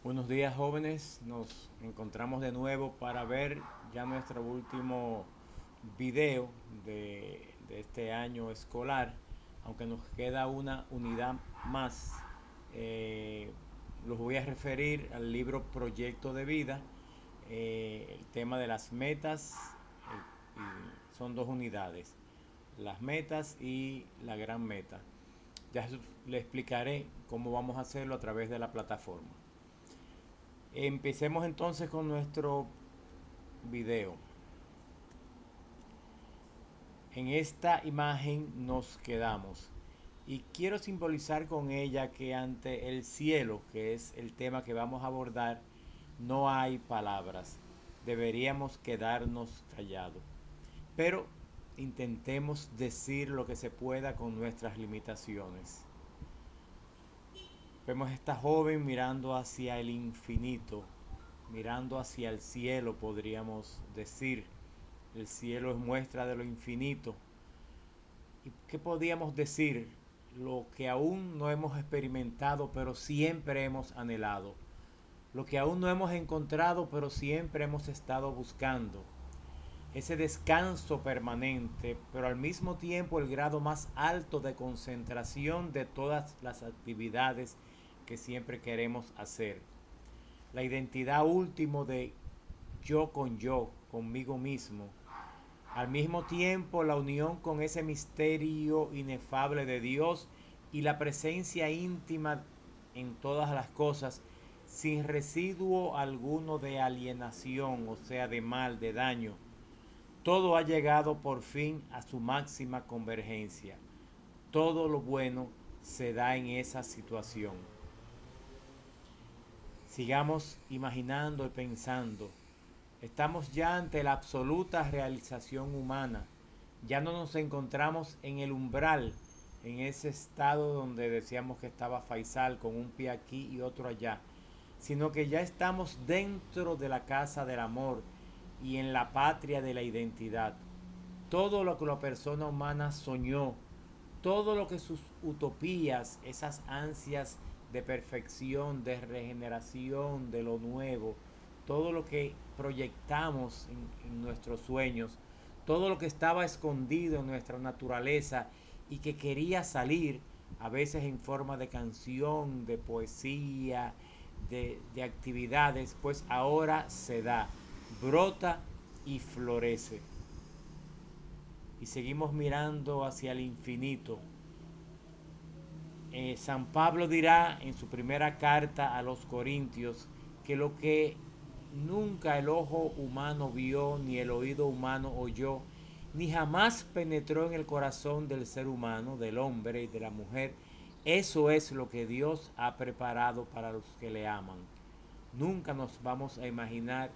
Buenos días, jóvenes. Nos encontramos de nuevo para ver ya nuestro último video de este año escolar, aunque nos queda una unidad más. eh, los voy a referir al libro Proyecto de Vida, el tema de las metas, y son dos unidades, las metas y la gran meta. Ya le explicaré cómo vamos a hacerlo a través de la plataforma. Empecemos entonces con nuestro video. En esta imagen nos quedamos y quiero simbolizar con ella que ante el cielo, que es el tema que vamos a abordar, no hay palabras. Deberíamos quedarnos callados. Pero intentemos decir lo que se pueda con nuestras limitaciones. Vemos a esta joven mirando hacia el infinito, mirando hacia el cielo, podríamos decir. El cielo es muestra de lo infinito. ¿Y qué podríamos decir? Lo que aún no hemos experimentado, pero siempre hemos anhelado. Lo que aún no hemos encontrado, pero siempre hemos estado buscando. Ese descanso permanente, pero al mismo tiempo el grado más alto de concentración de todas las actividades que siempre queremos hacer. La identidad último de yo, conmigo mismo. Al mismo tiempo la unión con ese misterio inefable de Dios y la presencia íntima en todas las cosas, sin residuo alguno de alienación, o sea, de mal, de daño. Todo ha llegado por fin a su máxima convergencia. Todo lo bueno se da en esa situación. Sigamos imaginando y pensando. Estamos ya ante la absoluta realización humana. Ya no nos encontramos en el umbral, en ese estado donde decíamos que estaba Faisal con un pie aquí y otro allá, sino que ya estamos dentro de la casa del amor y en la patria de la identidad. Todo lo que la persona humana soñó, todo lo que sus utopías, esas ansias de perfección, de regeneración, de lo nuevo, todo lo que proyectamos en nuestros sueños, todo lo que estaba escondido en nuestra naturaleza y que quería salir, a veces en forma de canción, de poesía, de actividades, pues ahora se da, brota y florece. Y seguimos mirando hacia el infinito. San Pablo dirá en su primera carta a los Corintios que lo que nunca el ojo humano vio, ni el oído humano oyó, ni jamás penetró en el corazón del ser humano, del hombre y de la mujer, eso es lo que Dios ha preparado para los que le aman. Nunca nos vamos a imaginar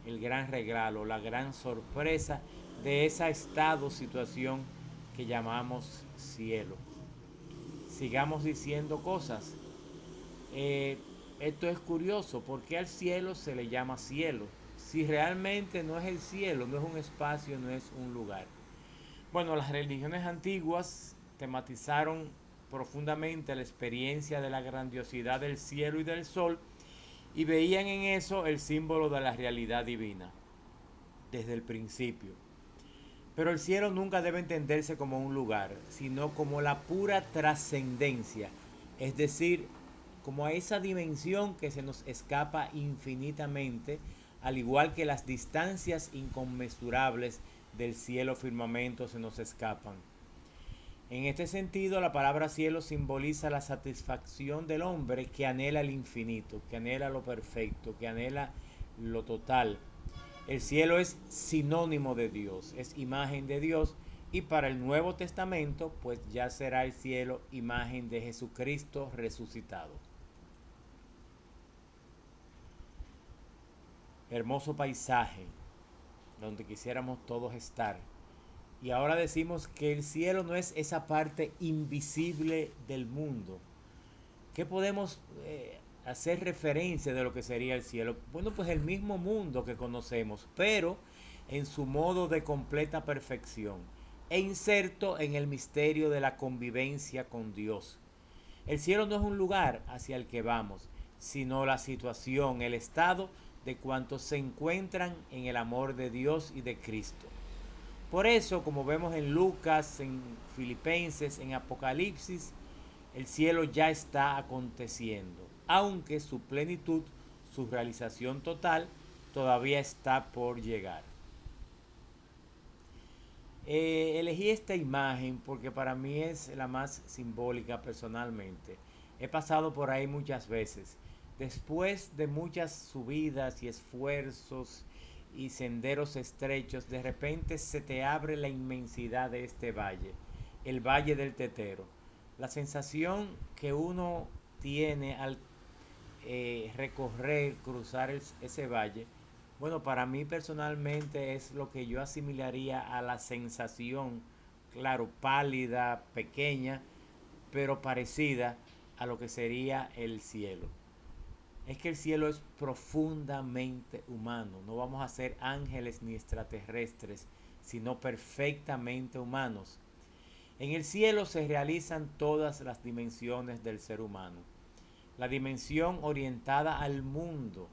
el gran regalo, la gran sorpresa de esa estado, situación que llamamos cielo. Sigamos diciendo cosas. Eh, Esto es curioso, ¿por qué al cielo se le llama cielo? Si realmente no es el cielo, no es un espacio, no es un lugar. Bueno, las religiones antiguas tematizaron profundamente la experiencia de la grandiosidad del cielo y del sol y veían en eso el símbolo de la realidad divina desde el principio. Pero el cielo nunca debe entenderse como un lugar, sino como la pura trascendencia, es decir, como a esa dimensión que se nos escapa infinitamente, al igual que las distancias inconmensurables del cielo firmamento se nos escapan. En este sentido, la palabra cielo simboliza la satisfacción del hombre que anhela el infinito, que anhela lo perfecto, que anhela lo total. El cielo es sinónimo de Dios, es imagen de Dios, y para el Nuevo Testamento pues ya será el cielo imagen de Jesucristo resucitado. Hermoso paisaje donde quisiéramos todos estar. Y ahora decimos que el cielo no es esa parte invisible del mundo. ¿Qué podemos hacer referencia de lo que sería el cielo? Bueno, pues el mismo mundo que conocemos, pero en su modo de completa perfección e inserto en el misterio de la convivencia con Dios. El cielo no es un lugar hacia el que vamos, sino la situación, el estado de cuantos se encuentran en el amor de Dios y de Cristo. Por eso, como vemos en Lucas, en Filipenses, en Apocalipsis, el cielo ya está aconteciendo, aunque su plenitud, su realización total, todavía está por llegar. Elegí esta imagen porque para mí es la más simbólica personalmente. He pasado por ahí muchas veces. Después de muchas subidas y esfuerzos y senderos estrechos, de repente se te abre la inmensidad de este valle, el Valle del Tetero. La sensación que uno tiene al recorrer, cruzar ese valle, bueno, para mí personalmente es lo que yo asimilaría a la sensación, claro, pálida, pequeña, pero parecida a lo que sería el cielo. Es que el cielo es profundamente humano. No vamos a ser ángeles ni extraterrestres, sino perfectamente humanos. En el cielo se realizan todas las dimensiones del ser humano. La dimensión orientada al mundo,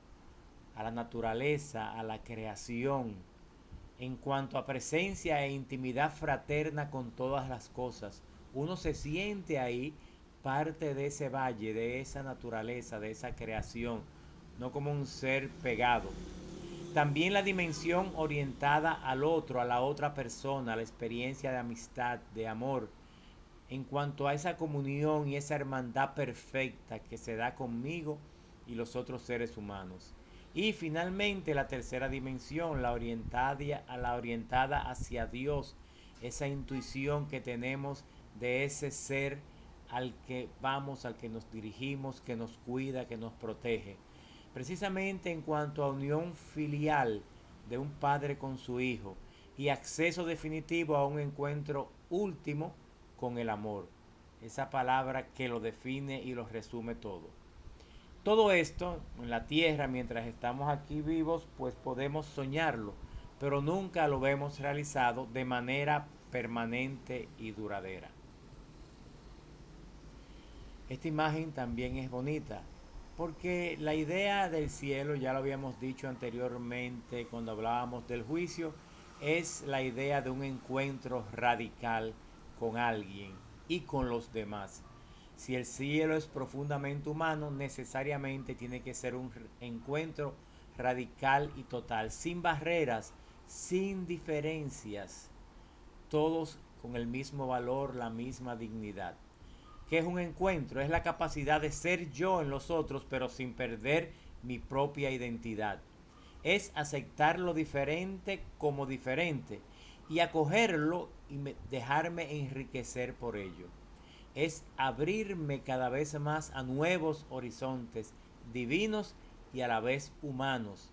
a la naturaleza, a la creación, en cuanto a presencia e intimidad fraterna con todas las cosas. Uno se siente ahí parte de ese valle, de esa naturaleza, de esa creación, no como un ser pegado. También la dimensión orientada al otro, a la otra persona, a la experiencia de amistad, de amor, en cuanto a esa comunión y esa hermandad perfecta que se da conmigo y los otros seres humanos. Y finalmente la tercera dimensión, la orientada hacia Dios, esa intuición que tenemos de ese ser al que vamos, al que nos dirigimos, que nos cuida, que nos protege. Precisamente en cuanto a unión filial de un padre con su hijo y acceso definitivo a un encuentro último con el amor, esa palabra que lo define y lo resume todo. Todo esto en la tierra, mientras estamos aquí vivos, pues podemos soñarlo, pero nunca lo vemos realizado de manera permanente y duradera. Esta imagen también es bonita, porque la idea del cielo, ya lo habíamos dicho anteriormente cuando hablábamos del juicio, es la idea de un encuentro radical con alguien y con los demás. Si el cielo es profundamente humano, necesariamente tiene que ser un encuentro radical y total, sin barreras, sin diferencias, todos con el mismo valor, la misma dignidad. ¿Qué es un encuentro? Es la capacidad de ser yo en los otros, pero sin perder mi propia identidad. Es aceptar lo diferente como diferente y acogerlo y dejarme enriquecer por ello. Es abrirme cada vez más a nuevos horizontes divinos y a la vez humanos.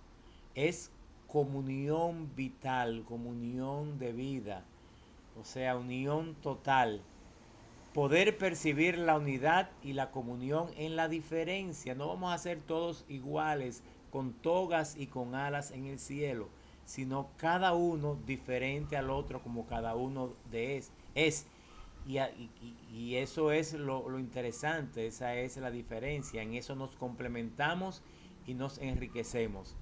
Es comunión vital, comunión de vida, o sea, unión total. Poder percibir la unidad y la comunión en la diferencia. No vamos a ser todos iguales, con togas y con alas en el cielo, sino cada uno diferente al otro como cada uno es. Y eso es lo interesante, esa es la diferencia. En eso nos complementamos y nos enriquecemos.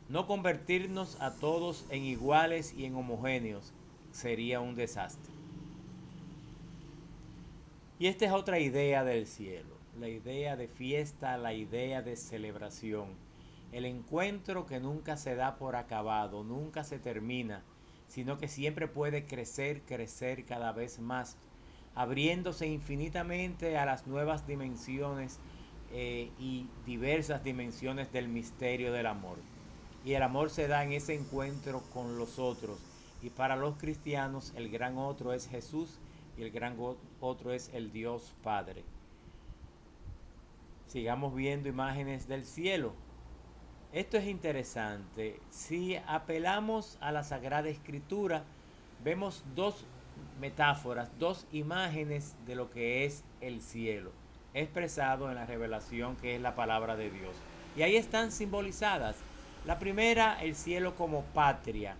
No convertirnos a todos en iguales y en homogéneos sería un desastre. Y esta es otra idea del cielo, la idea de fiesta, la idea de celebración, el encuentro que nunca se da por acabado, nunca se termina, sino que siempre puede crecer, crecer cada vez más, abriéndose infinitamente a las nuevas dimensiones y diversas dimensiones del misterio del amor. Y el amor se da en ese encuentro con los otros. Y para los cristianos el gran otro es Jesús y el gran otro es el Dios Padre. Sigamos viendo imágenes del cielo. Esto es interesante. Si apelamos a la Sagrada Escritura, vemos dos metáforas, dos imágenes de lo que es el cielo, expresado en la revelación que es la palabra de Dios. Y ahí están simbolizadas. La primera, el cielo como patria.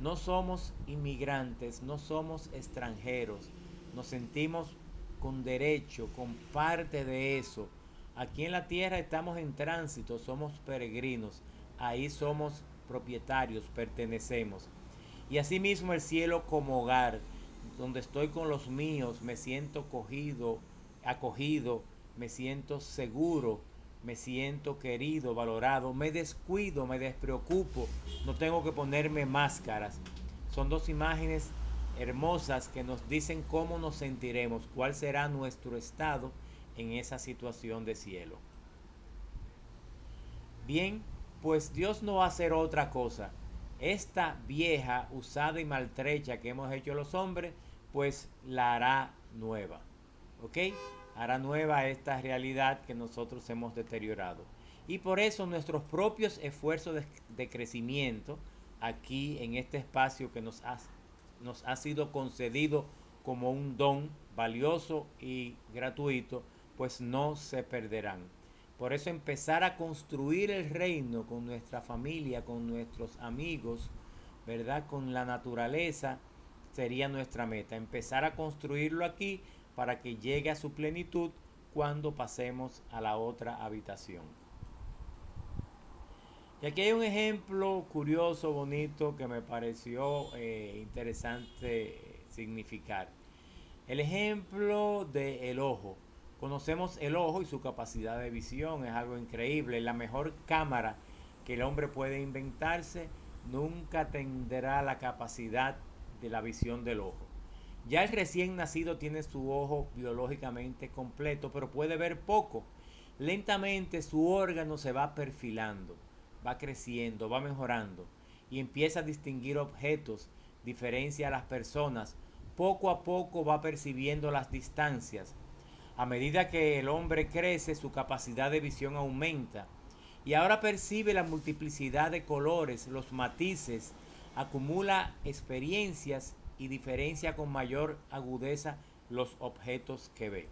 No somos inmigrantes, no somos extranjeros. Nos sentimos con derecho, con parte de eso, Aquí en la tierra estamos en tránsito, somos peregrinos, ahí somos propietarios, pertenecemos. Y asimismo el cielo como hogar, donde estoy con los míos, me siento acogido, me siento seguro, me siento querido, valorado, me descuido, me despreocupo, no tengo que ponerme máscaras. Son dos imágenes hermosas que nos dicen cómo nos sentiremos, cuál será nuestro estado en esa situación de cielo. Bien, pues Dios no va a hacer otra cosa. Esta vieja, usada y maltrecha que hemos hecho los hombres, pues la hará nueva. ¿Ok? Hará nueva esta realidad que nosotros hemos deteriorado. Y por eso nuestros propios esfuerzos de crecimiento aquí en este espacio que nos ha sido concedido como un don valioso y gratuito, pues no se perderán. Por eso empezar a construir el reino con nuestra familia, con nuestros amigos, ¿verdad? Con la naturaleza, sería nuestra meta. Empezar a construirlo aquí para que llegue a su plenitud cuando pasemos a la otra habitación. Y aquí hay un ejemplo curioso, bonito, que me pareció interesante significar. El ejemplo del ojo. Conocemos el ojo y su capacidad de visión, es algo increíble. La mejor cámara que el hombre puede inventarse nunca tendrá la capacidad de la visión del ojo. Ya el recién nacido tiene su ojo biológicamente completo, pero puede ver poco. Lentamente su órgano se va perfilando, va creciendo, va mejorando y empieza a distinguir objetos, diferencia a las personas. Poco a poco va percibiendo las distancias. A medida que el hombre crece, su capacidad de visión aumenta y ahora percibe la multiplicidad de colores, los matices, acumula experiencias y diferencia con mayor agudeza los objetos que ve.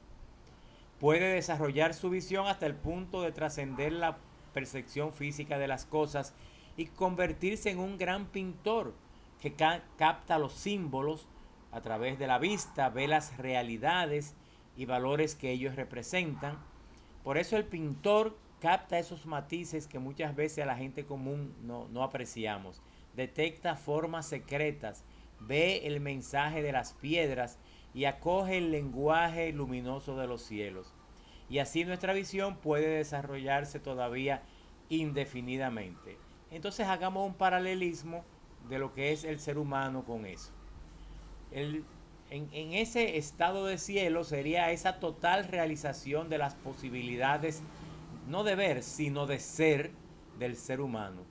Puede desarrollar su visión hasta el punto de trascender la percepción física de las cosas y convertirse en un gran pintor que capta los símbolos a través de la vista, ve las realidades y valores que ellos representan. Por eso el pintor capta esos matices que muchas veces a la gente común no apreciamos. Detecta formas secretas, ve el mensaje de las piedras y acoge el lenguaje luminoso de los cielos. Y así nuestra visión puede desarrollarse todavía indefinidamente. Entonces hagamos un paralelismo de lo que es el ser humano con eso. En ese estado de cielo sería esa total realización de las posibilidades, no de ver, sino de ser del ser humano.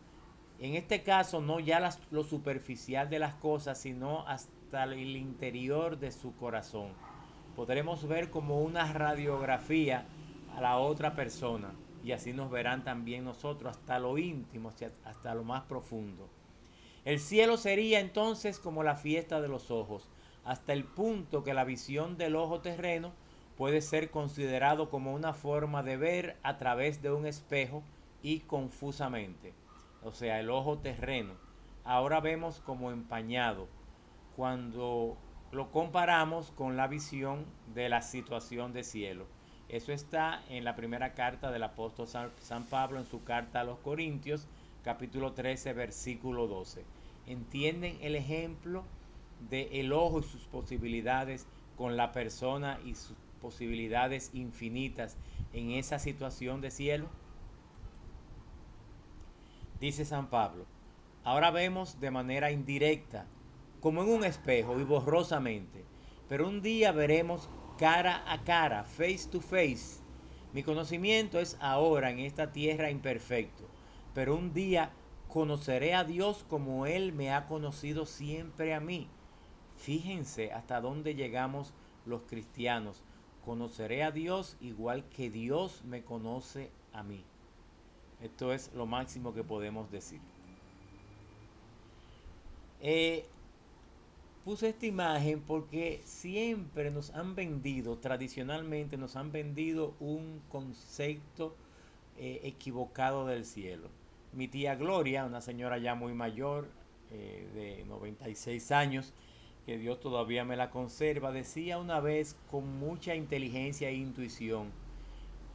En este caso, no ya lo superficial de las cosas, sino hasta el interior de su corazón. Podremos ver como una radiografía a la otra persona y así nos verán también nosotros hasta lo íntimo, hasta lo más profundo. El cielo sería entonces como la fiesta de los ojos, hasta el punto que la visión del ojo terreno puede ser considerado como una forma de ver a través de un espejo y confusamente. O sea, el ojo terreno. Ahora vemos como empañado cuando lo comparamos con la visión de la situación de cielo. Eso está en la primera carta del apóstol San Pablo, en su carta a los Corintios, capítulo 13, versículo 12. ¿Entienden el ejemplo del ojo y sus posibilidades con la persona y sus posibilidades infinitas en esa situación de cielo? Dice San Pablo, ahora vemos de manera indirecta, como en un espejo y borrosamente, pero un día veremos cara a cara, face to face. Mi conocimiento es ahora en esta tierra imperfecto, pero un día conoceré a Dios como Él me ha conocido siempre a mí. Fíjense hasta dónde llegamos los cristianos. Conoceré a Dios igual que Dios me conoce a mí. Esto es lo máximo que podemos decir. Puse esta imagen porque siempre nos han vendido, tradicionalmente nos han vendido un concepto equivocado del cielo. Mi tía Gloria, una señora ya muy mayor, de 96 años, que Dios todavía me la conserva, decía una vez con mucha inteligencia e intuición,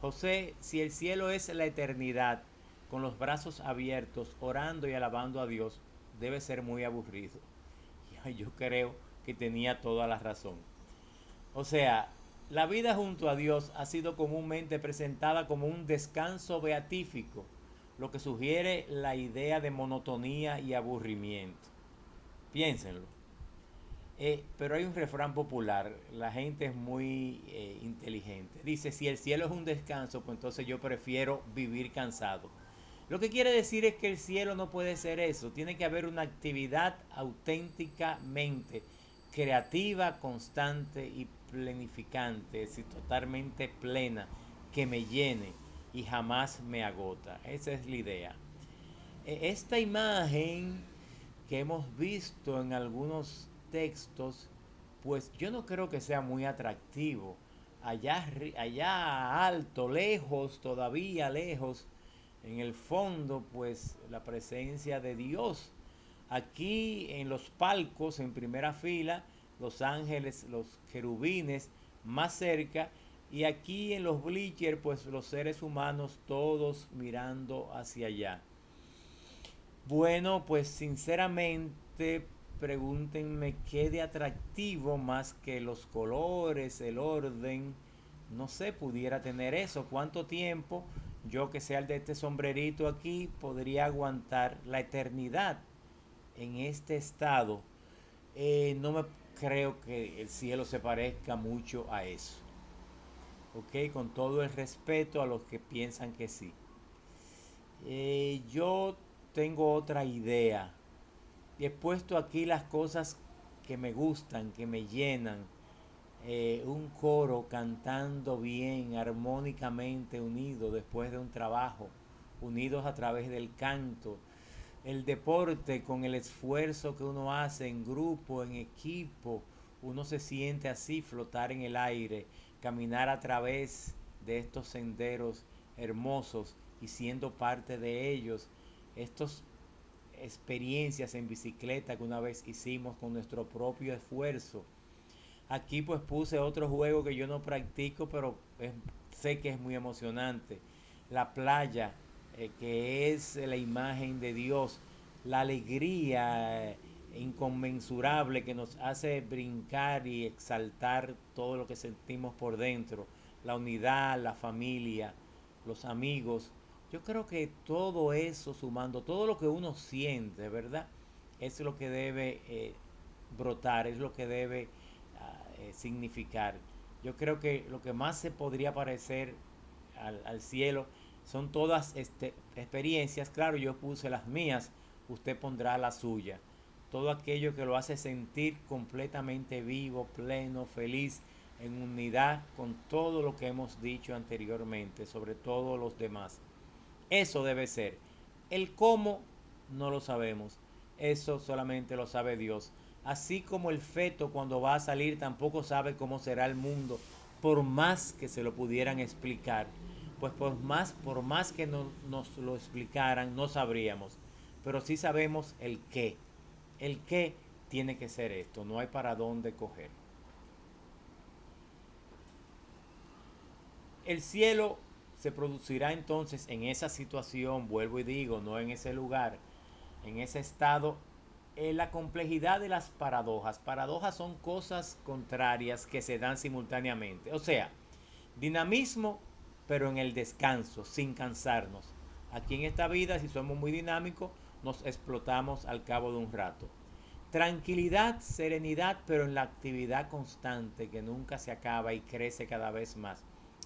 José, si el cielo es la eternidad, con los brazos abiertos, orando y alabando a Dios, debe ser muy aburrido. Yo creo que tenía toda la razón. O sea, la vida junto a Dios ha sido comúnmente presentada como un descanso beatífico, lo que sugiere la idea de monotonía y aburrimiento. Piénsenlo. Pero hay un refrán popular, la gente es muy inteligente. Dice, si el cielo es un descanso, pues entonces yo prefiero vivir cansado. Lo que quiere decir es que el cielo no puede ser eso, tiene que haber una actividad auténticamente creativa, constante y planificante, es decir, totalmente plena, que me llene y jamás me agota. Esa es la idea. Esta imagen que hemos visto en algunos textos, pues yo no creo que sea muy atractivo. Allá alto, lejos, todavía lejos, en el fondo, pues la presencia de Dios. Aquí en los palcos, en primera fila, los ángeles, los querubines, más cerca. Y aquí en los bleachers, pues los seres humanos todos mirando hacia allá. Bueno, pues sinceramente pregúntenme qué de atractivo más que los colores, el orden, no sé, pudiera tener eso. ¿Cuánto tiempo yo que sea el de este sombrerito aquí podría aguantar la eternidad en este estado? No me creo que el cielo se parezca mucho a eso. ¿Ok? Con todo el respeto a los que piensan que sí. Yo tengo otra idea. Y he puesto aquí las cosas que me gustan, que me llenan. Un coro cantando bien, armónicamente unido después de un trabajo, unidos a través del canto. El deporte con el esfuerzo que uno hace en grupo, en equipo, uno se siente así, flotar en el aire, caminar a través de estos senderos hermosos y siendo parte de ellos. Estos experiencias en bicicleta que una vez hicimos con nuestro propio esfuerzo. Aquí pues puse otro juego que yo no practico, pero sé que es muy emocionante. La playa, que es la imagen de Dios, la alegría inconmensurable que nos hace brincar y exaltar todo lo que sentimos por dentro, la unidad, la familia, los amigos. Yo creo que todo eso sumando, todo lo que uno siente, ¿verdad? Es lo que debe brotar, es lo que debe significar. Yo creo que lo que más se podría parecer al cielo son todas experiencias. Claro, yo puse las mías, usted pondrá la suya. Todo aquello que lo hace sentir completamente vivo, pleno, feliz, en unidad con todo lo que hemos dicho anteriormente, sobre todo los demás. Eso debe ser. El cómo no lo sabemos. Eso solamente lo sabe Dios. Así como el feto cuando va a salir tampoco sabe cómo será el mundo, por más que se lo pudieran explicar. Pues por más que nos lo explicaran, no sabríamos. Pero sí sabemos el qué. El qué tiene que ser esto. No hay para dónde coger. El cielo se producirá entonces en esa situación, vuelvo y digo, no en ese lugar, en ese estado, la complejidad de las paradojas. Paradojas son cosas contrarias que se dan simultáneamente. O sea, dinamismo, pero en el descanso, sin cansarnos. Aquí en esta vida, si somos muy dinámicos, nos explotamos al cabo de un rato. Tranquilidad, serenidad, pero en la actividad constante que nunca se acaba y crece cada vez más.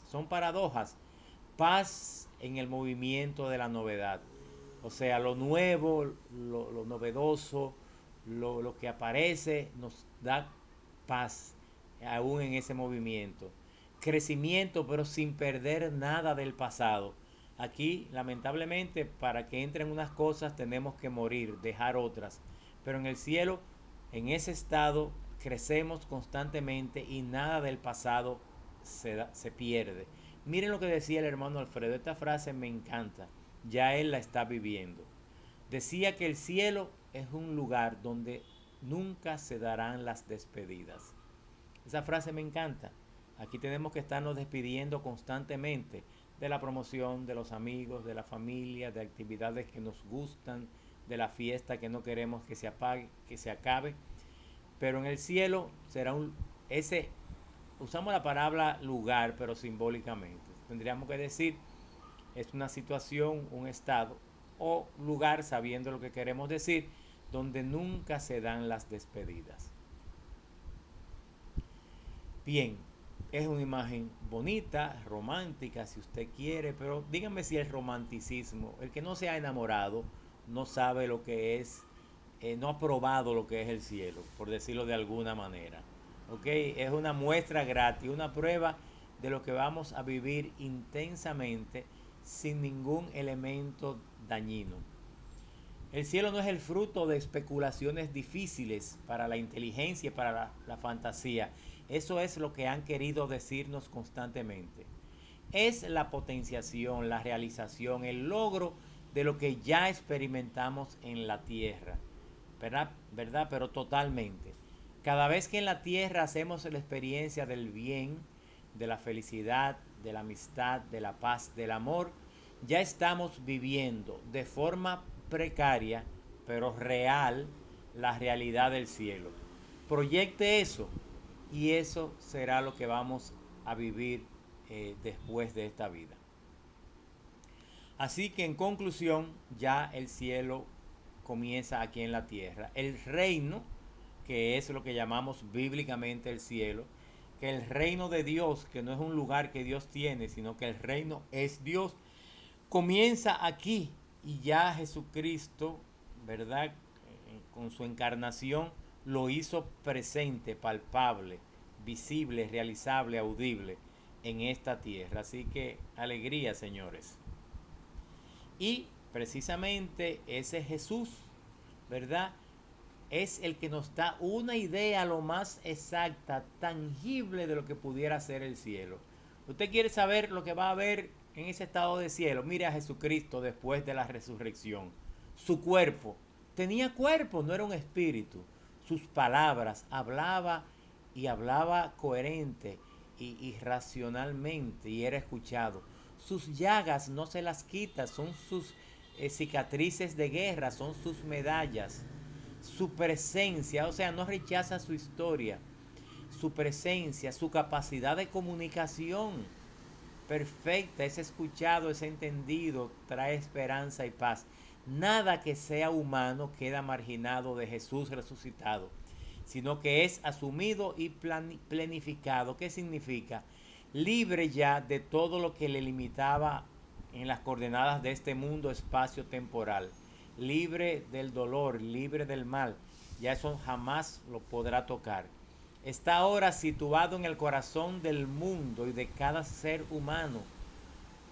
Son paradojas. Paz en el movimiento de la novedad. O sea, lo nuevo, lo novedoso, lo que aparece nos da paz aún en ese movimiento. Crecimiento, pero sin perder nada del pasado. Aquí, lamentablemente, para que entren unas cosas tenemos que morir, dejar otras. Pero en el cielo, en ese estado, crecemos constantemente y nada del pasado se pierde. Miren lo que decía el hermano Alfredo. Esta frase me encanta. Ya él la está viviendo. Decía que el cielo es un lugar donde nunca se darán las despedidas. Esa frase me encanta. Aquí tenemos que estarnos despidiendo constantemente. de la promoción, de los amigos, de la familia, de actividades que nos gustan, de la fiesta que no queremos que se apague, que se acabe. Pero en el cielo será ese, usamos la palabra lugar, pero simbólicamente. Tendríamos que decir, es una situación, un estado o lugar, sabiendo lo que queremos decir, donde nunca se dan las despedidas. Bien, es una imagen bonita, romántica, si usted quiere, pero díganme si el romanticismo, el que no se ha enamorado, no sabe lo que es, no ha probado lo que es el cielo, por decirlo de alguna manera. ¿Ok? Es una muestra gratis, una prueba de lo que vamos a vivir intensamente sin ningún elemento dañino. El cielo no es el fruto de especulaciones difíciles para la inteligencia y para la fantasía. Eso es lo que han querido decirnos constantemente. Es la potenciación, la realización, el logro de lo que ya experimentamos en la tierra. ¿Verdad? ¿Verdad? Pero totalmente. Cada vez que en la tierra hacemos la experiencia del bien, de la felicidad, de la amistad, de la paz, del amor, ya estamos viviendo de forma precaria, pero real, la realidad del cielo. Proyecte eso y eso será lo que vamos a vivir después de esta vida. Así que en conclusión, ya el cielo comienza aquí en la tierra. El reino, que es lo que llamamos bíblicamente el cielo, que el reino de Dios, que no es un lugar que Dios tiene, sino que el reino es Dios, comienza aquí y ya Jesucristo, ¿verdad? Con su encarnación lo hizo presente, palpable, visible, realizable, audible en esta tierra. Así que alegría, señores. Y precisamente ese Jesús, ¿verdad? Es el que nos da una idea lo más exacta, tangible de lo que pudiera ser el cielo. ¿Usted quiere saber lo que va a haber en ese estado de cielo? Mire a Jesucristo después de la resurrección. Su cuerpo, tenía cuerpo, no era un espíritu. Sus palabras, hablaba y hablaba coherente y racionalmente y era escuchado. Sus llagas no se las quita, son sus cicatrices de guerra, son sus medallas. Su presencia, o sea, no rechaza su historia, su presencia, su capacidad de comunicación perfecta, es escuchado, es entendido, trae esperanza y paz. Nada que sea humano queda marginado de Jesús resucitado, sino que es asumido y planificado. ¿Qué significa? Libre ya de todo lo que le limitaba en las coordenadas de este mundo espacio-temporal. Libre del dolor, libre del mal. Ya eso jamás lo podrá tocar. Está ahora situado en el corazón del mundo y de cada ser humano.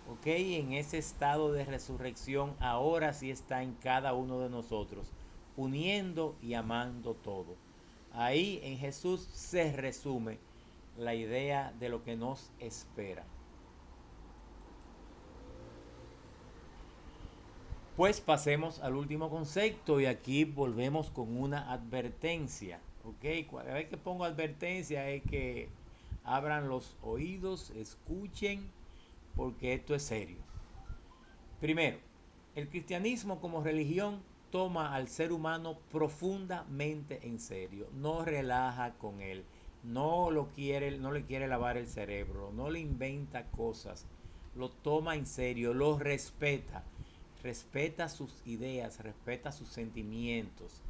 ¿Ok? En ese estado de resurrección ahora sí está en cada uno de nosotros, uniendo y amando todo. Ahí en Jesús se resume la idea de lo que nos espera. Pues pasemos al último concepto y aquí volvemos con una advertencia. ¿Ok? Cada vez que pongo advertencia es que abran los oídos, escuchen, porque esto es serio. Primero, el cristianismo como religión toma al ser humano profundamente en serio, no relaja con él, no le quiere lavar el cerebro, no le inventa cosas, lo toma en serio, lo respeta, respeta sus ideas, respeta sus sentimientos,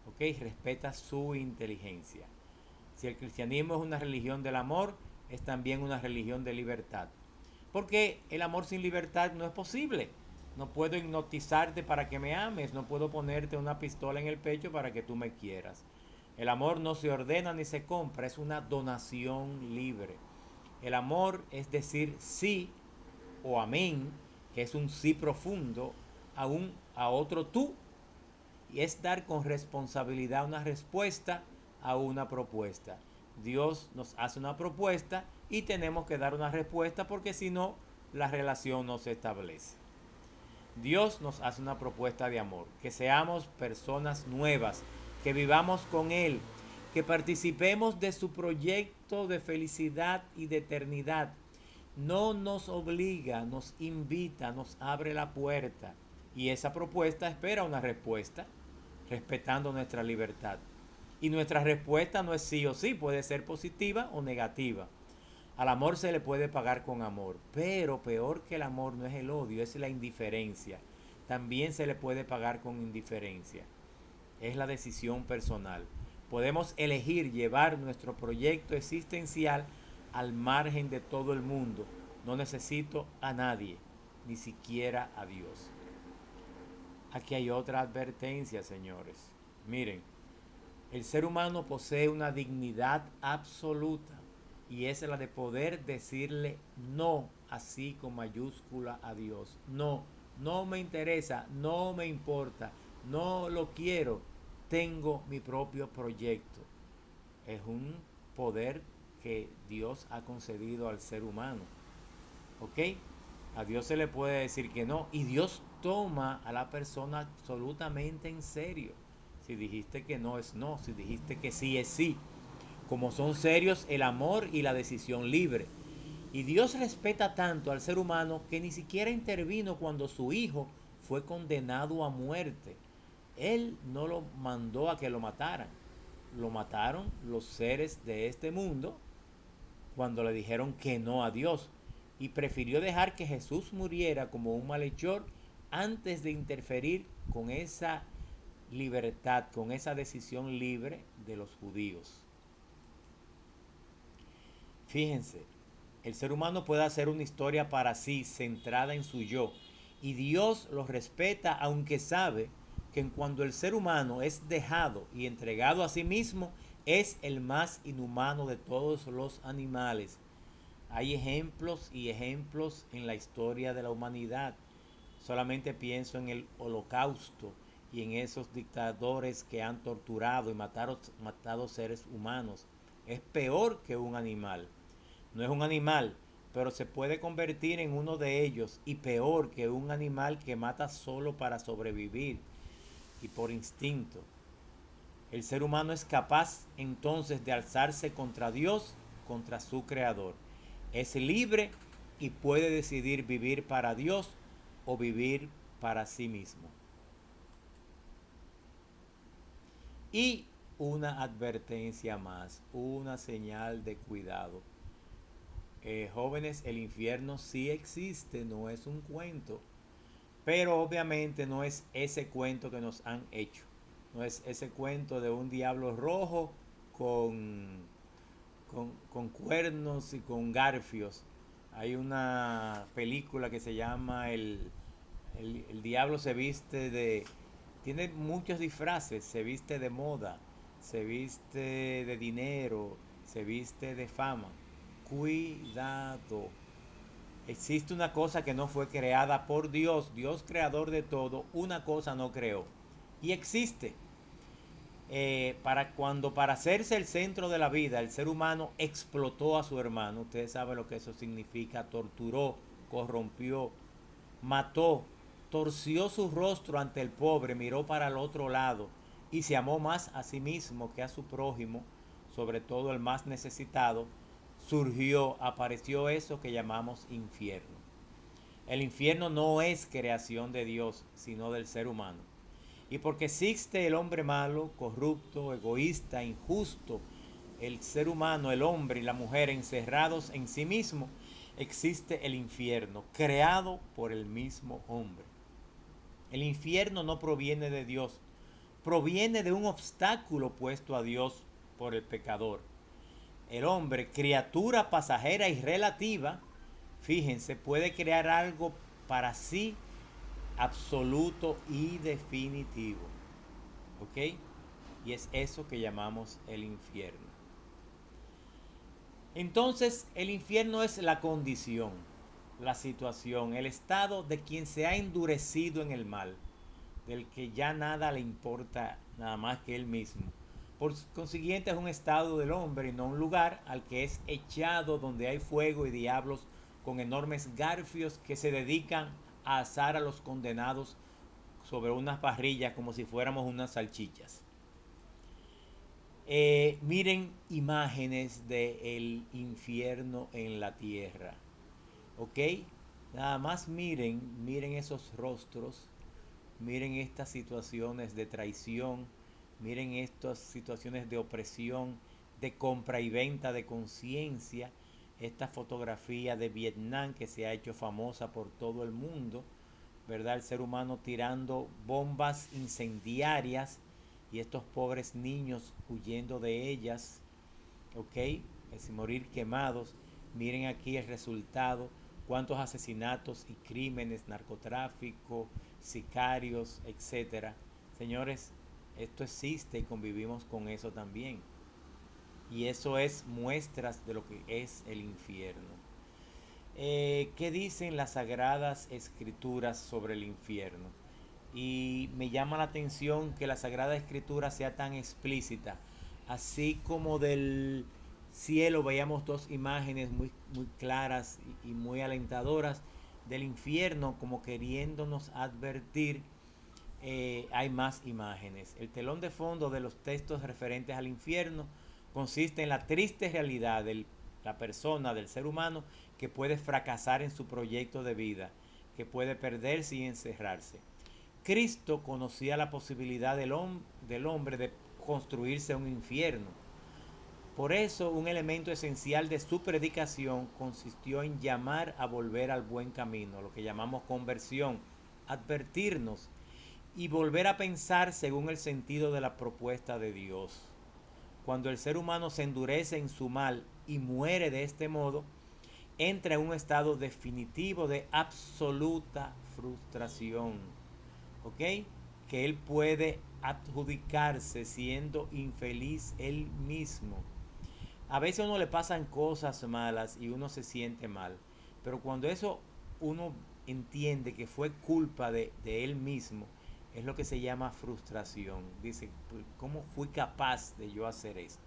¿ok? Respeta su inteligencia. Si el cristianismo es una religión del amor, es también una religión de libertad. Porque el amor sin libertad no es posible. No puedo hipnotizarte para que me ames, no puedo ponerte una pistola en el pecho para que tú me quieras. El amor no se ordena ni se compra, es una donación libre. El amor es decir sí o amén, que es un sí profundo, a otro tú, y es dar con responsabilidad una respuesta a una propuesta. Dios nos hace una propuesta y tenemos que dar una respuesta porque si no, la relación no se establece. Dios nos hace una propuesta de amor, que seamos personas nuevas, que vivamos con Él, que participemos de su proyecto de felicidad y de eternidad, no nos obliga, nos invita, nos abre la puerta. Y esa propuesta espera una respuesta, respetando nuestra libertad. Y nuestra respuesta no es sí o sí, puede ser positiva o negativa. Al amor se le puede pagar con amor, pero peor que el amor no es el odio, es la indiferencia. También se le puede pagar con indiferencia. Es la decisión personal. Podemos elegir llevar nuestro proyecto existencial al margen de todo el mundo. No necesito a nadie, ni siquiera a Dios. Aquí hay otra advertencia, señores. Miren, el ser humano posee una dignidad absoluta y es la de poder decirle no, así con mayúscula, a Dios. No, no me interesa, no me importa, no lo quiero, tengo mi propio proyecto. Es un poder que Dios ha concedido al ser humano. ¿Ok? A Dios se le puede decir que no y Dios toma a la persona absolutamente en serio. Si dijiste que no es no, si dijiste que sí es sí. Como son serios el amor y la decisión libre. Y Dios respeta tanto al ser humano que ni siquiera intervino cuando su hijo fue condenado a muerte. Él no lo mandó a que lo mataran. Lo mataron los seres de este mundo cuando le dijeron que no a Dios. Y prefirió dejar que Jesús muriera como un malhechor antes de interferir con esa libertad, con esa decisión libre de los judíos. Fíjense, el ser humano puede hacer una historia para sí, centrada en su yo, y Dios lo respeta aunque sabe que cuando el ser humano es dejado y entregado a sí mismo, es el más inhumano de todos los animales. Hay ejemplos y ejemplos en la historia de la humanidad. Solamente pienso en el Holocausto y en esos dictadores que han torturado y matado seres humanos. Es peor que un animal. No es un animal, pero se puede convertir en uno de ellos y peor que un animal que mata solo para sobrevivir y por instinto. El ser humano es capaz entonces de alzarse contra Dios, contra su creador. Es libre y puede decidir vivir para Dios o vivir para sí mismo. Y una advertencia más, una señal de cuidado. Jóvenes, el infierno sí existe, no es un cuento, pero obviamente no es ese cuento que nos han hecho. No es ese cuento de un diablo rojo con, con cuernos y con garfios. Hay una película que se llama el diablo se viste de... Tiene muchos disfraces, se viste de moda, se viste de dinero, se viste de fama. Cuidado. Existe una cosa que no fue creada por Dios, Dios creador de todo, una cosa no creó. Y existe. Para hacerse el centro de la vida, el ser humano explotó a su hermano. Ustedes saben lo que eso significa. Torturó, corrompió, mató, torció su rostro ante el pobre, miró para el otro lado y se amó más a sí mismo que a su prójimo, sobre todo el más necesitado. Apareció eso que llamamos infierno. El infierno no es creación de Dios, sino del ser humano. Y porque existe el hombre malo, corrupto, egoísta, injusto, el ser humano, el hombre y la mujer encerrados en sí mismo, existe el infierno, creado por el mismo hombre. El infierno no proviene de Dios, proviene de un obstáculo puesto a Dios por el pecador. El hombre, criatura pasajera y relativa, fíjense, puede crear algo para sí absoluto y definitivo. ¿Ok? Y es eso que llamamos el infierno. Entonces, el infierno es la condición, la situación, el estado de quien se ha endurecido en el mal, del que ya nada le importa nada más que él mismo. Por consiguiente, es un estado del hombre y no un lugar al que es echado donde hay fuego y diablos con enormes garfios que se dedican a asar a los condenados sobre unas parrillas como si fuéramos unas salchichas. Miren imágenes del infierno en la tierra. ¿Ok? Nada más miren esos rostros, miren estas situaciones de traición, miren estas situaciones de opresión, de compra y venta de conciencia, esta fotografía de Vietnam que se ha hecho famosa por todo el mundo, ¿verdad? El ser humano tirando bombas incendiarias y estos pobres niños huyendo de ellas, ¿ok? Es morir quemados. Miren aquí el resultado, cuántos asesinatos y crímenes, narcotráfico, sicarios, etcétera. Señores, esto existe y convivimos con eso también. Y eso es muestras de lo que es el infierno. ¿Qué dicen las sagradas escrituras sobre el infierno? Y me llama la atención que la Sagrada Escritura sea tan explícita. Así como del cielo veíamos dos imágenes muy claras y muy alentadoras, del infierno como queriéndonos advertir, hay más imágenes. El telón de fondo de los textos referentes al infierno consiste en la triste realidad de la persona, del ser humano, que puede fracasar en su proyecto de vida, que puede perderse y encerrarse. Cristo conocía la posibilidad del hombre de construirse un infierno. Por eso, un elemento esencial de su predicación consistió en llamar a volver al buen camino, lo que llamamos conversión, advertirnos y volver a pensar según el sentido de la propuesta de Dios. Cuando el ser humano se endurece en su mal y muere de este modo, entra en un estado definitivo de absoluta frustración. ¿Ok? Que él puede adjudicarse siendo infeliz él mismo. A veces a uno le pasan cosas malas y uno se siente mal, pero cuando eso uno entiende que fue culpa de él mismo, es lo que se llama frustración. Dice, ¿cómo fui capaz de yo hacer esto?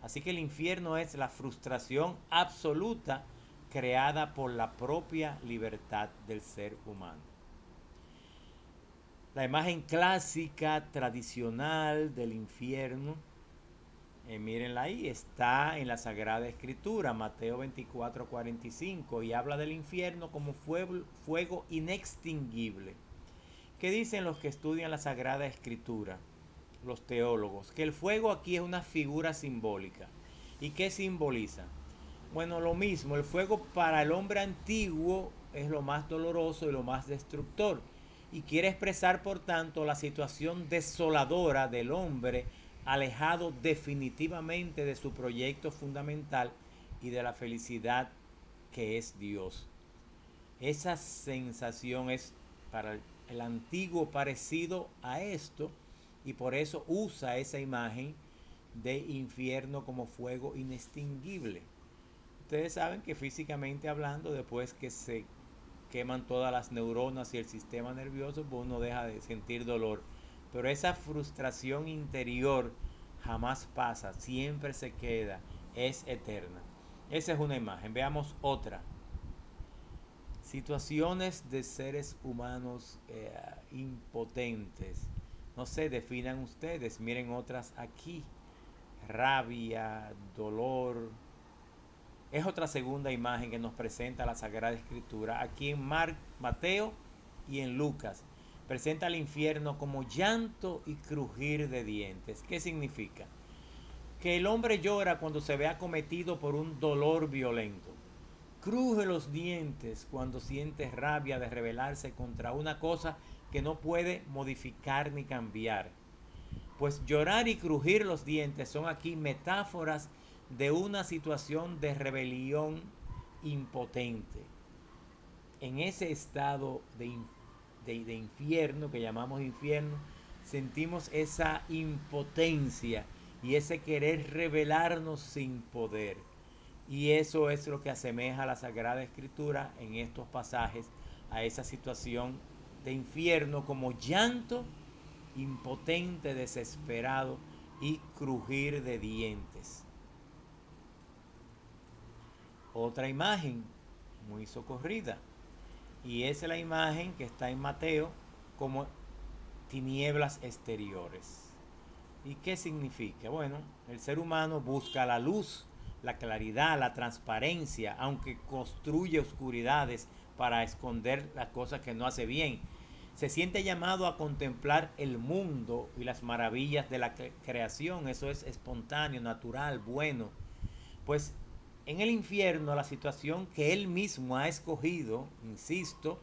Así que el infierno es la frustración absoluta creada por la propia libertad del ser humano. La imagen clásica, tradicional del infierno, mírenla ahí, está en la Sagrada Escritura, Mateo 24:45, y habla del infierno como fuego inextinguible. ¿Qué dicen los que estudian la Sagrada Escritura? Los teólogos, que el fuego aquí es una figura simbólica. ¿Y qué simboliza? Bueno, lo mismo, el fuego para el hombre antiguo es lo más doloroso y lo más destructor. Y quiere expresar, por tanto, la situación desoladora del hombre alejado definitivamente de su proyecto fundamental y de la felicidad que es Dios. Esa sensación es para el antiguo parecido a esto y por eso usa esa imagen de infierno como fuego inextinguible. Ustedes saben que físicamente hablando, después que se queman todas las neuronas y el sistema nervioso, pues uno deja de sentir dolor. Pero esa frustración interior jamás pasa, siempre se queda, es eterna. Esa es una imagen. Veamos otra. Situaciones de seres humanos impotentes. No sé, definan ustedes. Miren otras aquí. Rabia, dolor. Es otra segunda imagen que nos presenta la Sagrada Escritura. Aquí en Mateo y en Lucas. Presenta al infierno como llanto y crujir de dientes. ¿Qué significa? Que el hombre llora cuando se ve acometido por un dolor violento. Cruje los dientes cuando siente rabia de rebelarse contra una cosa que no puede modificar ni cambiar. Pues llorar y crujir los dientes son aquí metáforas de una situación de rebelión impotente. En ese estado de infierno que llamamos infierno, sentimos esa impotencia y ese querer rebelarnos sin poder. Y eso es lo que asemeja a la Sagrada Escritura en estos pasajes a esa situación de infierno como llanto impotente, desesperado y crujir de dientes. Otra imagen muy socorrida, y es la imagen que está en Mateo como tinieblas exteriores. ¿Y qué significa? Bueno, el ser humano busca la luz, la claridad, la transparencia, aunque construye oscuridades para esconder las cosas que no hace bien. Se siente llamado a contemplar el mundo y las maravillas de la creación. Eso es espontáneo, natural, bueno. Pues en el infierno la situación que él mismo ha escogido, insisto,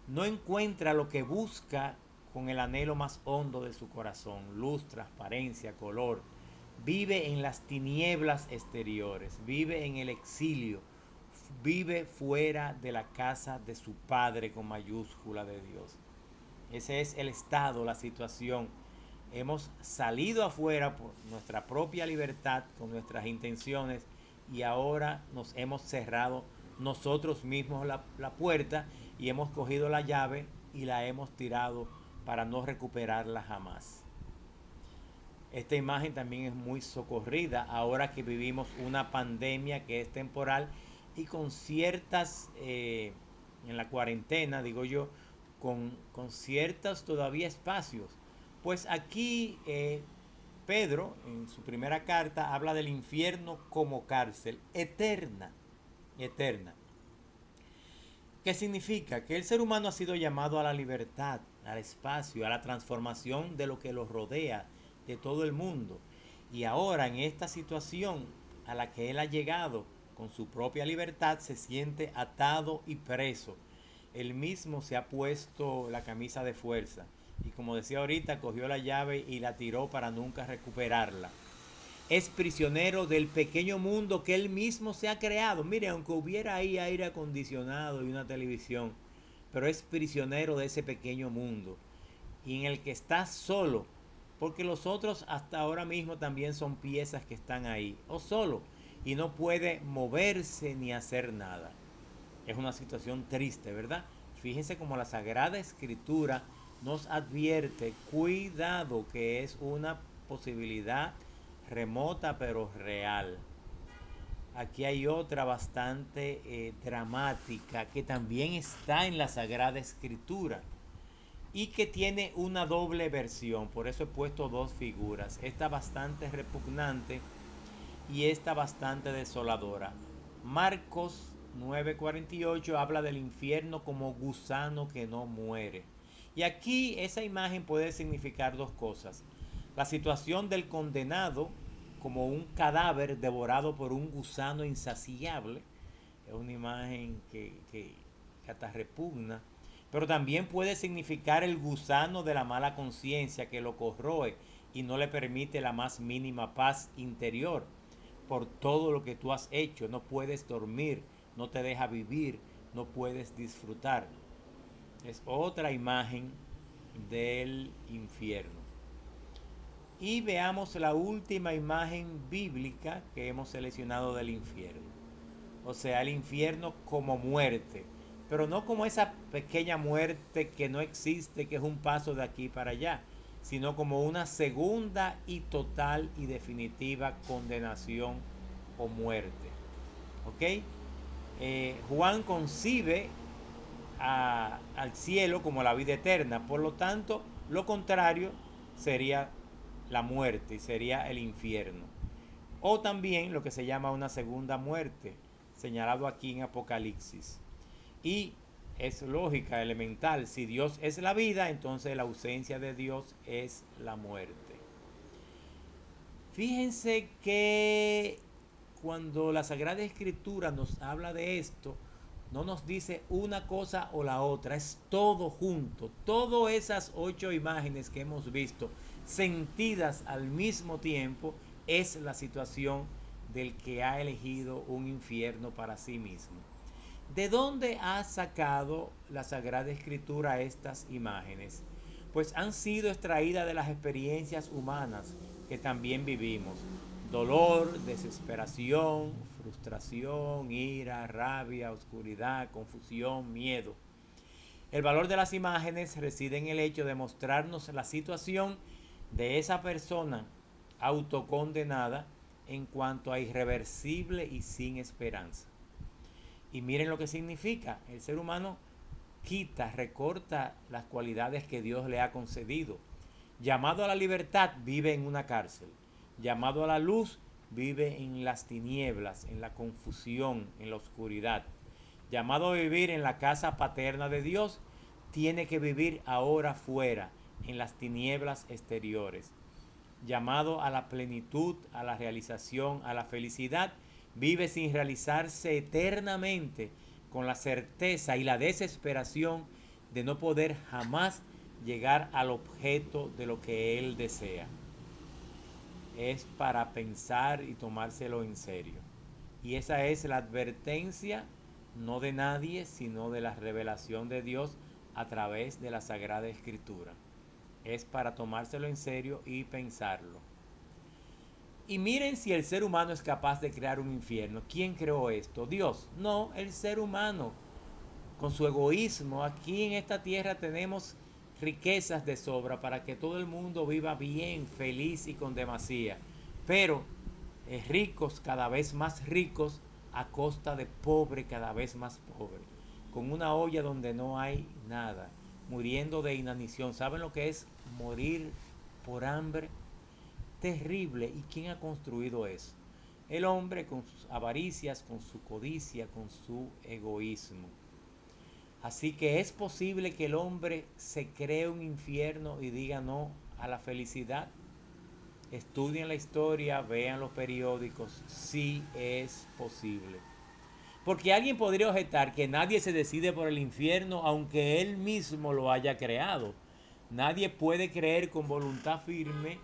no encuentra lo que busca con el anhelo más hondo de su corazón: luz, transparencia, color. Vive en las tinieblas exteriores, vive en el exilio, vive fuera de la casa de su Padre con mayúscula de Dios. Ese es el estado, la situación. Hemos salido afuera por nuestra propia libertad, con nuestras intenciones, y ahora nos hemos cerrado nosotros mismos la puerta y hemos cogido la llave y la hemos tirado para no recuperarla jamás. Esta imagen también es muy socorrida ahora que vivimos una pandemia que es temporal y con ciertas, en la cuarentena, digo yo, con ciertos todavía espacios. Pues aquí Pedro, en su primera carta, habla del infierno como cárcel eterna, eterna. ¿Qué significa? Que el ser humano ha sido llamado a la libertad, al espacio, a la transformación de lo que lo rodea, de todo el mundo. Y ahora en esta situación a la que él ha llegado con su propia libertad, se siente atado y preso. Él mismo se ha puesto la camisa de fuerza y, como decía ahorita, cogió la llave y la tiró para nunca recuperarla. Es prisionero del pequeño mundo que él mismo se ha creado. Mire, aunque hubiera ahí aire acondicionado y una televisión, pero es prisionero de ese pequeño mundo y en el que está solo, porque los otros hasta ahora mismo también son piezas que están ahí, o solo, y no puede moverse ni hacer nada. Es una situación triste, ¿verdad? Fíjense cómo la Sagrada Escritura nos advierte: cuidado, que es una posibilidad remota pero real. Aquí hay otra bastante dramática que también está en la Sagrada Escritura y que tiene una doble versión. Por eso he puesto dos figuras: esta bastante repugnante y esta bastante desoladora. Marcos 9:48 habla del infierno como gusano que no muere. Y aquí esa imagen puede significar dos cosas: la situación del condenado como un cadáver devorado por un gusano insaciable. Es una imagen que hasta repugna. Pero también puede significar el gusano de la mala conciencia que lo corroe y no le permite la más mínima paz interior por todo lo que tú has hecho. No puedes dormir, no te deja vivir, no puedes disfrutar. Es otra imagen del infierno. Y veamos la última imagen bíblica que hemos seleccionado del infierno. O sea, el infierno como muerte, pero no como esa pequeña muerte que no existe, que es un paso de aquí para allá, sino como una segunda y total y definitiva condenación o muerte. ¿Ok? Juan concibe al cielo como la vida eterna, por lo tanto, lo contrario sería la muerte y sería el infierno. O también lo que se llama una segunda muerte, señalado aquí en Apocalipsis. Y es lógica elemental: si Dios es la vida, entonces la ausencia de Dios es la muerte. Fíjense que cuando la Sagrada Escritura nos habla de esto, no nos dice una cosa o la otra, es todo junto. Todas esas 8 imágenes que hemos visto, sentidas al mismo tiempo, es la situación del que ha elegido un infierno para sí mismo. ¿De dónde ha sacado la Sagrada Escritura estas imágenes? Pues han sido extraídas de las experiencias humanas que también vivimos: dolor, desesperación, frustración, ira, rabia, oscuridad, confusión, miedo. El valor de las imágenes reside en el hecho de mostrarnos la situación de esa persona autocondenada en cuanto a irreversible y sin esperanza. Y miren lo que significa: el ser humano quita, recorta las cualidades que Dios le ha concedido. Llamado a la libertad, vive en una cárcel. Llamado a la luz, vive en las tinieblas, en la confusión, en la oscuridad. Llamado a vivir en la casa paterna de Dios, tiene que vivir ahora fuera, en las tinieblas exteriores. Llamado a la plenitud, a la realización, a la felicidad, vive sin realizarse eternamente, con la certeza y la desesperación de no poder jamás llegar al objeto de lo que él desea. Es para pensar y tomárselo en serio. Y esa es la advertencia, no de nadie, sino de la revelación de Dios a través de la Sagrada Escritura. Es para tomárselo en serio y pensarlo. Y miren si el ser humano es capaz de crear un infierno. ¿Quién creó esto? Dios. No, el ser humano. Con su egoísmo, aquí en esta tierra tenemos riquezas de sobra para que todo el mundo viva bien, feliz y con demasía. Pero ricos cada vez más ricos a costa de pobre cada vez más pobre. Con una olla donde no hay nada. Muriendo de inanición. ¿Saben lo que es morir por hambre? Terrible. ¿Y quién ha construido eso? El hombre con sus avaricias, con su codicia, con su egoísmo. Así que es posible que el hombre se cree un infierno y diga no a la felicidad. Estudien la historia, vean los periódicos, sí es posible. Porque alguien podría objetar que nadie se decide por el infierno aunque él mismo lo haya creado. Nadie puede creer con voluntad firme,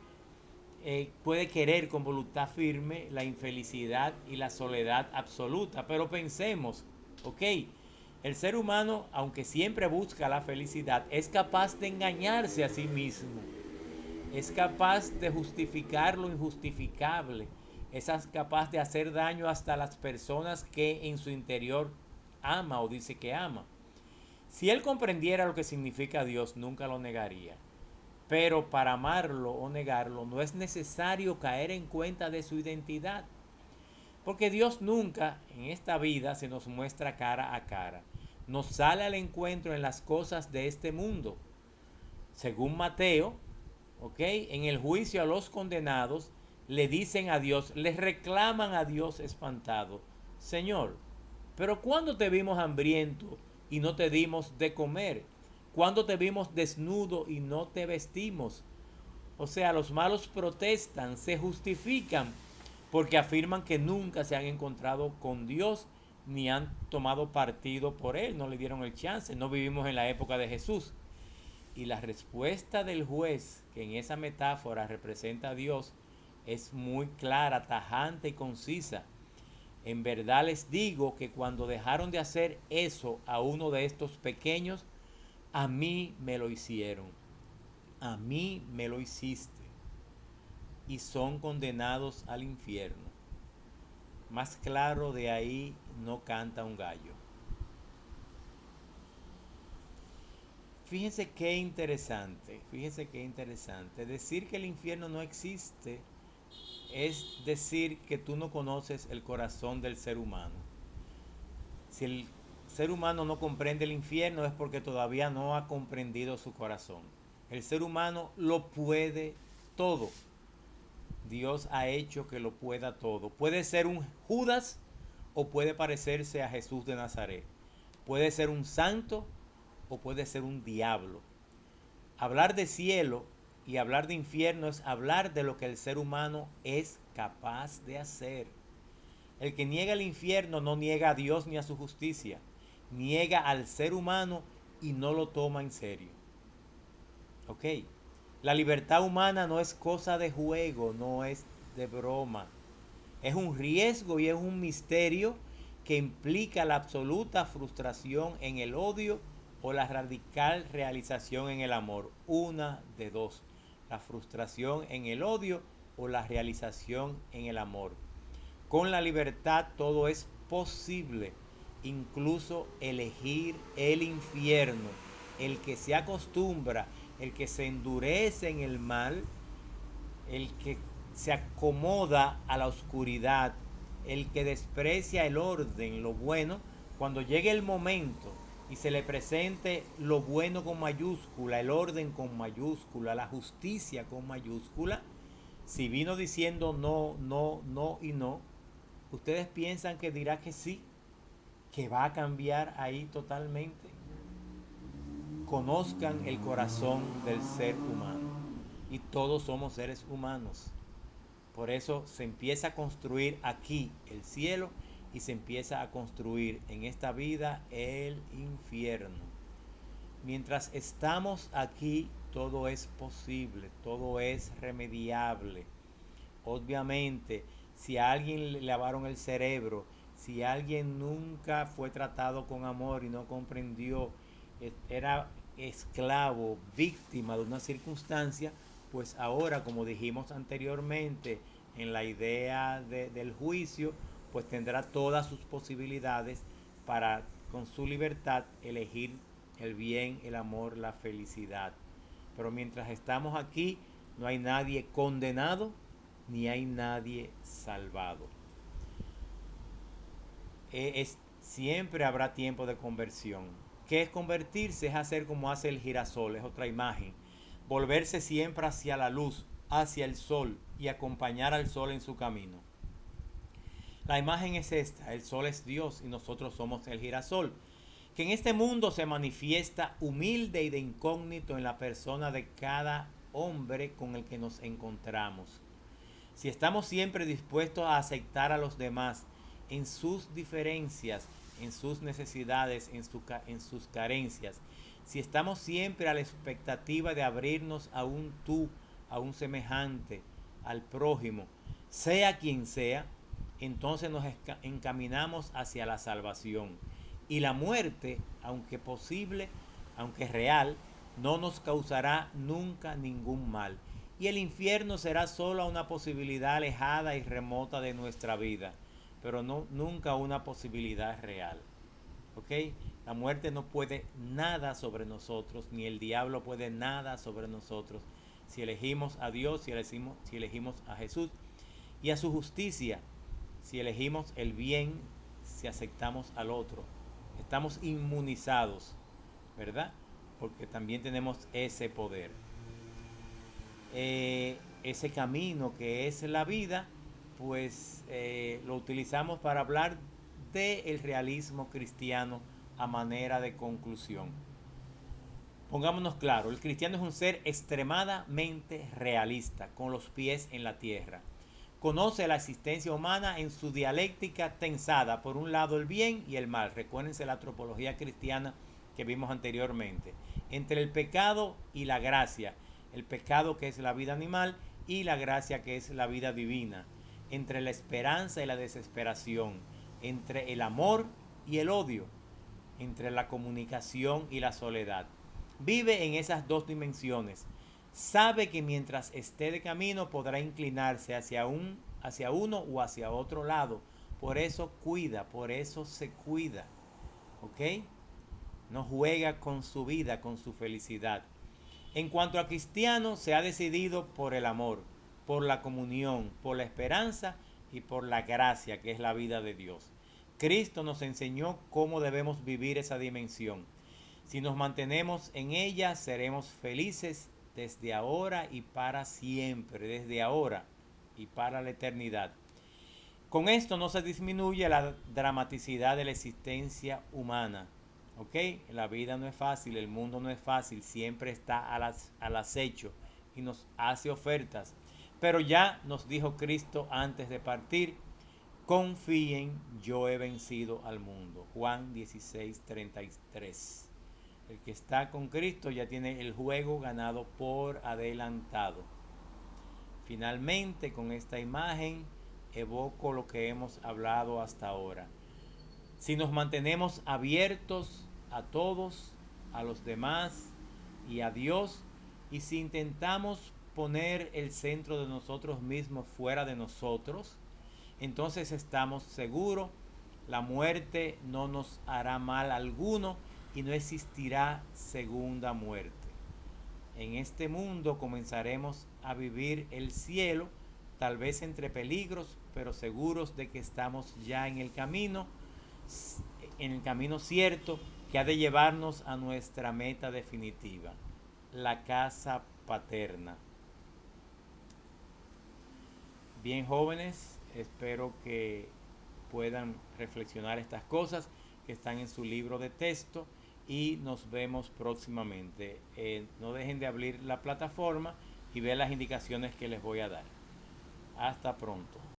puede querer con voluntad firme la infelicidad y la soledad absoluta. Pero pensemos, ok, el ser humano, aunque siempre busca la felicidad, es capaz de engañarse a sí mismo. Es capaz de justificar lo injustificable. Es capaz de hacer daño hasta a las personas que en su interior ama o dice que ama. Si él comprendiera lo que significa Dios, nunca lo negaría. Pero para amarlo o negarlo no es necesario caer en cuenta de su identidad. Porque Dios nunca en esta vida se nos muestra cara a cara. Nos sale al encuentro en las cosas de este mundo. Según Mateo, ¿ok? En el juicio a los condenados le dicen a Dios, les reclaman a Dios espantado, Señor, pero ¿cuándo te vimos hambriento y no te dimos de comer? ¿Cuándo te vimos desnudo y no te vestimos? O sea, los malos protestan, se justifican porque afirman que nunca se han encontrado con Dios ni han tomado partido por Él, no le dieron el chance, no vivimos en la época de Jesús. Y la respuesta del juez, que en esa metáfora representa a Dios, es muy clara, tajante y concisa. En verdad les digo que cuando dejaron de hacer eso a uno de estos pequeños, a mí me lo hicieron. A mí me lo hiciste. Y son condenados al infierno. Más claro de ahí no canta un gallo. Fíjense qué interesante, Decir que el infierno no existe es decir que tú no conoces el corazón del ser humano. Si el ser humano no comprende el infierno es porque todavía no ha comprendido su corazón. El ser humano lo puede todo. Dios ha hecho que lo pueda todo. Puede ser un Judas o puede parecerse a Jesús de Nazaret. Puede ser un santo o puede ser un diablo. Hablar de cielo y hablar de infierno es hablar de lo que el ser humano es capaz de hacer. El que niega el infierno no niega a Dios ni a su justicia. Niega al ser humano y no lo toma en serio. ¿Ok? La libertad humana no es cosa de juego, no es de broma. Es un riesgo y es un misterio que implica la absoluta frustración en el odio o la radical realización en el amor. Una de dos. La frustración en el odio o la realización en el amor. Con la libertad todo es posible, incluso elegir el infierno. El que se acostumbra, el que se endurece en el mal, el que se acomoda a la oscuridad, el que desprecia el orden, lo bueno, cuando llegue el momento y se le presente lo bueno con mayúscula, el orden con mayúscula, la justicia con mayúscula, Si vino diciendo no, no, no y no, ¿ustedes piensan que dirá que sí? ¿Que va a cambiar ahí totalmente? Conozcan el corazón del ser humano. Y todos somos seres humanos. Por eso se empieza a construir aquí el cielo y se empieza a construir en esta vida el infierno. Mientras estamos aquí, todo es posible, todo es remediable. Obviamente, si a alguien le lavaron el cerebro, si alguien nunca fue tratado con amor y no comprendió, era esclavo, víctima de una circunstancia, pues ahora, como dijimos anteriormente, en la idea del juicio, pues tendrá todas sus posibilidades para, con su libertad, elegir el bien, el amor, la felicidad. Pero mientras estamos aquí, no hay nadie condenado ni hay nadie salvado. Siempre habrá tiempo de conversión. ¿Qué es convertirse? Es hacer como hace el girasol, es otra imagen. Volverse siempre hacia la luz, hacia el sol y acompañar al sol en su camino. La imagen es esta, el sol es Dios y nosotros somos el girasol, que en este mundo se manifiesta humilde y de incógnito en la persona de cada hombre con el que nos encontramos. Si estamos siempre dispuestos a aceptar a los demás en sus diferencias, en sus necesidades, en sus carencias, si estamos siempre a la expectativa de abrirnos a un tú, a un semejante, al prójimo, sea quien sea, entonces nos encaminamos hacia la salvación. Y la muerte, aunque posible, aunque real, no nos causará nunca ningún mal. Y el infierno será solo una posibilidad alejada y remota de nuestra vida, pero no, nunca una posibilidad real. ¿Ok? La muerte no puede nada sobre nosotros, ni el diablo puede nada sobre nosotros, si elegimos a Dios, si elegimos a Jesús y a su justicia, si elegimos el bien, si aceptamos al otro. Estamos inmunizados, ¿verdad? Porque también tenemos ese poder. Ese camino que es la vida, pues lo utilizamos para hablar del realismo cristiano a manera de conclusión. Pongámonos claro, el cristiano es un ser extremadamente realista, con los pies en la tierra. Conoce la existencia humana en su dialéctica tensada, por un lado el bien y el mal. Recuérdense la antropología cristiana que vimos anteriormente. Entre el pecado y la gracia. El pecado que es la vida animal y la gracia que es la vida divina. Entre la esperanza y la desesperación. Entre el amor y el odio. Entre la comunicación y la soledad. Vive en esas dos dimensiones. Sabe que mientras esté de camino podrá inclinarse hacia uno o hacia otro lado. Por eso cuida, por eso se cuida. ¿Ok? No juega con su vida, con su felicidad. En cuanto a cristiano, se ha decidido por el amor, por la comunión, por la esperanza y por la gracia, que es la vida de Dios. Cristo nos enseñó cómo debemos vivir esa dimensión. Si nos mantenemos en ella, seremos felices desde ahora y para siempre, desde ahora y para la eternidad. Con esto no se disminuye la dramaticidad de la existencia humana. ¿Ok? La vida no es fácil, el mundo no es fácil, siempre está al acecho y nos hace ofertas. Pero ya nos dijo Cristo antes de partir, confíen, yo he vencido al mundo. Juan 16:33. El que está con Cristo ya tiene el juego ganado por adelantado. Finalmente, con esta imagen, evoco lo que hemos hablado hasta ahora. Si nos mantenemos abiertos a todos, a los demás y a Dios, y si intentamos poner el centro de nosotros mismos fuera de nosotros, entonces estamos seguros, la muerte no nos hará mal alguno y no existirá segunda muerte. En este mundo comenzaremos a vivir el cielo, tal vez entre peligros, pero seguros de que estamos ya en el camino cierto que ha de llevarnos a nuestra meta definitiva, la casa paterna. Bien, jóvenes, espero que puedan reflexionar estas cosas que están en su libro de texto y nos vemos próximamente. No dejen de abrir la plataforma y ver las indicaciones que les voy a dar. Hasta pronto.